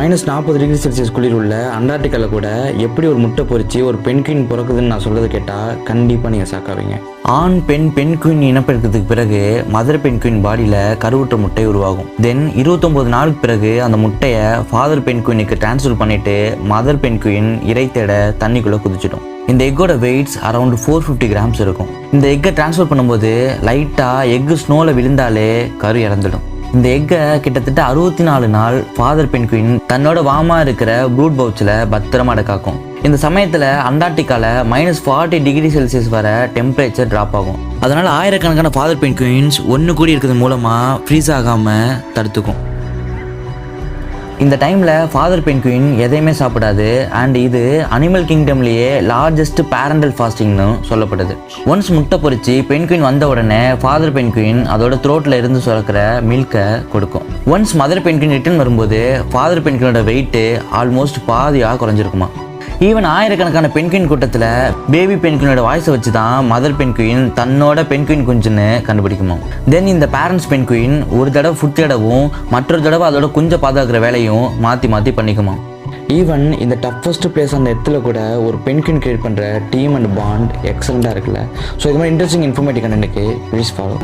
-40°C குளிர் உள்ள அண்டார்டிகாவில் கூட எப்படி ஒரு முட்டை பொறிச்சு ஒரு பெண் குயின் பிறக்குதுன்னு நான் சொல்றது கேட்டால் கண்டிப்பாக நீங்கள் ஷாக்காவீங்க. ஆண் பெண் குயின் இனப்பெருக்கத்துக்கு பிறகு மதர் பெண் குயின் பாடியில் கருவுற்ற முட்டை உருவாகும். தென் 29 நாளுக்கு பிறகு அந்த முட்டையை ஃபாதர் பெண் குயினுக்கு டிரான்ஸ்ஃபர் பண்ணிட்டு மதர் பெண் குயின் இறை தேட தண்ணிக்குள்ளே குதிச்சிடும். இந்த எக்கோட வெயிட்ஸ் அரௌண்ட் 450 grams இருக்கும். இந்த எக்கை டிரான்ஸ்ஃபர் பண்ணும்போது லைட்டாக எக்கு ஸ்னோவில் விழுந்தாலே கரு இறந்துடும். இந்த எக்கை கிட்டத்தட்ட 64 நாள் ஃபாதர் பெண் குயின் தன்னோட வாமா இருக்கிற ப்ரூட் பவுச்சில் பத்திரமா காக்கும். இந்த சமயத்தில் அண்டார்டிகாவில் -40°C வர டெம்பரேச்சர் ட்ராப் ஆகும். அதனால ஆயிரக்கணக்கான ஃபாதர் பெண் குயின்ஸ் ஒன்று கூடி இருக்கிறது மூலமாக ஃப்ரீஸ் ஆகாமல் தடுத்துக்கும். இந்த டைமில் ஃபாதர் பெண் குயின் எதையுமே சாப்பிடாது. அண்ட் இது அனிமல் கிங்டம்லேயே லார்ஜஸ்ட் பேரண்டல் ஃபாஸ்டிங்னு சொல்லப்படுது. ஒன்ஸ் முட்டை பொறிச்சு பெண் குயின் வந்த உடனே ஃபாதர் பெண் குயின் அதோட த்ரோட்டில் இருந்து சுரக்கிற மில்கை கொடுக்கும். ஒன்ஸ் மதர் பெண் குயின் ரிட்டர்ன் வரும்போது ஃபாதர் பெண் குயினோட வெயிட்டு ஆல்மோஸ்ட் பாதியாக குறைஞ்சிருக்குமா. ஈவன் ஆயிரக்கணக்கான பெண் குயின் கூட்டத்தில் பேபி பெண் குயினோட வாய்ஸை வச்சு தான் மதர் பெண் குயின் தன்னோட பெண் குயின் குஞ்சுன்னு கண்டுபிடிக்குமா. தென் இந்த பேரண்ட்ஸ் பெண் குயின் ஒரு தடவை ஃபுட் தேடவும் மற்றொரு தடவை அதோட குஞ்சை பாதுகாக்கிற வேலையும் மாற்றி பண்ணிக்குமா. ஈவன் இந்த டஃபஸ்ட் பிளேஸ் அந்த இடத்துல கூட ஒரு பெண் குயின் கிரியேட் பண்ணுற டீம் அண்ட் பாண்ட் எக்ஸலண்ட்டாக இருக்குல்ல. ஸோ இது மாதிரி இன்ட்ரெஸ்டிங் இன்ஃபர்மேட்டிவ் கண்டென்ட்டுக்கு ப்ளீஸ் ஃபாலோ.